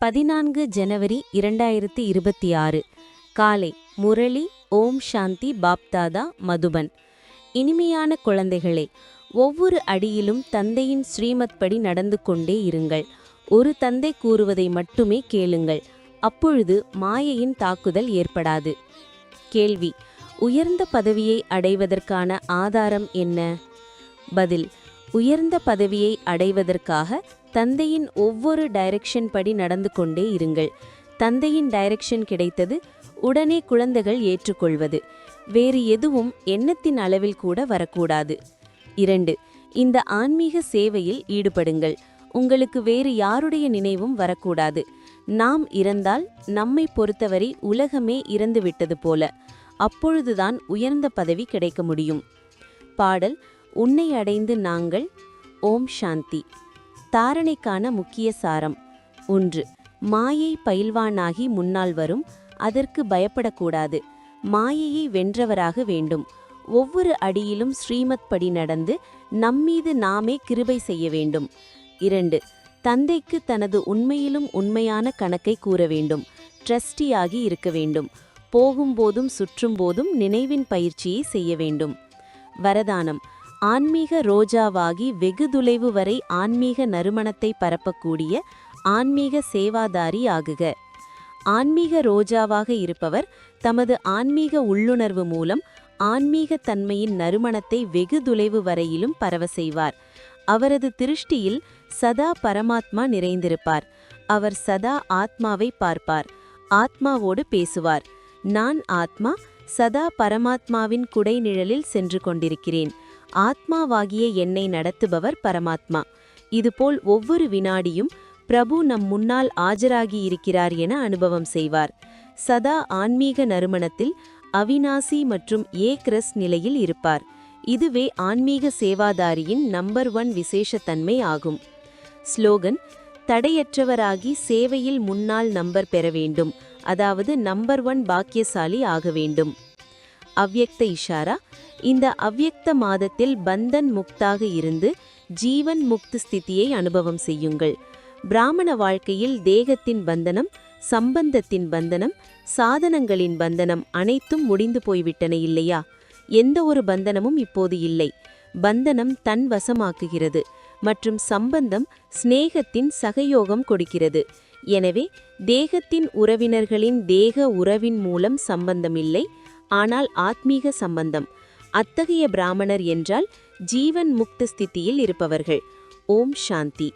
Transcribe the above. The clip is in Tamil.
14 ஜனவரி 2026 காலை முரளி ஓம் சாந்தி பாப்தாதா மதுபன். இனிமையான குழந்தைகளே, ஒவ்வொரு அடியிலும் தந்தையின் ஸ்ரீமத் படி நடந்து கொண்டே இருங்கள். ஒரு தந்தை கூறுவதை மட்டுமே கேளுங்கள். அப்பொழுது மாயையின் தாக்குதல் ஏற்படாது. கேள்வி: உயர்ந்த பதவியை அடைவதற்கான ஆதாரம் என்ன? பதில்: உயர்ந்த பதவியை அடைவதற்காக தந்தையின் ஒவ்வொரு டைரக்ஷன் படி நடந்து கொண்டே இருங்கள். தந்தையின் டைரக்ஷன் கிடைத்தது, உடனே குழந்தைகள் ஏற்றுக்கொள்வது. வேறு எதுவும் எண்ணத்தின் அளவில் கூட வரக்கூடாது. 2. இந்த ஆன்மீக சேவையில் ஈடுபடுங்கள். உங்களுக்கு வேறு யாருடைய நினைவும் வரக்கூடாது. நாம் இறந்தால் நம்மை பொறுத்தவரை உலகமே இறந்துவிட்டது போல. அப்பொழுதுதான் உயர்ந்த பதவி கிடைக்க முடியும். பாடல்: உன்னை அடைந்து நாங்கள். ஓம் சாந்தி. தாரணைக்கான முக்கிய சாரம்: 1. மாயை பயில்வானாகி முன்னால் வரும். அதற்கு பயப்படக்கூடாது. மாயையை வென்றவராக வேண்டும். ஒவ்வொரு அடியிலும் ஸ்ரீமத் படி நடந்து நம்மீது நாமே கிருபை செய்ய வேண்டும். 2. தந்தைக்கு தனது உண்மையிலும் உண்மையான கணக்கை கூற வேண்டும். ட்ரஸ்டியாகி இருக்க வேண்டும். போகும்போதும் சுற்றும்போதும் நினைவின் பயிற்சியை செய்ய வேண்டும். வரதானம்: ஆன்மீக ரோஜாவாகி வெகு தொலைவு வரை ஆன்மீக நறுமணத்தை பரப்பக்கூடிய ஆன்மீக சேவாதாரி ஆகுக. ஆன்மீக ரோஜாவாக இருப்பவர் தமது ஆன்மீக உள்ளுணர்வு மூலம் ஆன்மீக தன்மையின் நறுமணத்தை வெகு தொலைவு வரையிலும் பரவ செய்வார். அவரது திருஷ்டியில் சதா பரமாத்மா நிறைந்திருப்பார். அவர் சதா ஆத்மாவை பார்ப்பார். ஆத்மாவோடு பேசுவார். நான் ஆத்மா சதா பரமாத்மாவின் குடைநிழலில் சென்று கொண்டிருக்கிறேன். ஆத்மாவாகிய என்னை நடத்துபவர் பரமாத்மா. இதுபோல் ஒவ்வொரு வினாடியும் பிரபு நம் முன்னால் ஆஜராகியிருக்கிறார் என அனுபவம் செய்வார். சதா ஆன்மீக நறுமணத்தில் அவிநாசி மற்றும் ஏக்ரஸ் நிலையில் இருப்பார். இதுவே ஆன்மீக சேவாதாரியின் நம்பர் 1 விசேஷத்தன்மை ஆகும். ஸ்லோகன்: தடையற்றவராகி சேவையில் முன்னால் நம்பர் பெற வேண்டும். அதாவது நம்பர் 1 பாக்கியசாலி ஆக வேண்டும். அவ்யக்த இஷாரா: இந்த அவ்யக்த மாதத்தில் பந்தன் முக்தாக இருந்து ஜீவன் முக்து ஸ்திதியை அனுபவம் செய்யுங்கள். பிராமண வாழ்க்கையில் தேகத்தின் பந்தனம், சம்பந்தத்தின் பந்தனம், சாதனங்களின் பந்தனம் அனைத்தும் முடிந்து போய்விட்டன இல்லையா? எந்த ஒரு பந்தனமும் இப்போது இல்லை. பந்தனம் தன் வசமாக்குகிறது மற்றும் சம்பந்தம் ஸ்நேகத்தின் சகயோகம் கொடுக்கிறது. எனவே தேகத்தின் உறவினர்களின் தேக உறவின் மூலம் சம்பந்தம் இல்லை, ஆனால் ஆத்மீக சம்பந்தம். அத்தகைய பிராமணர் என்றால் ஜீவன் முக்த ஸ்திதியில் இருப்பவர்கள். ஓம் சாந்தி.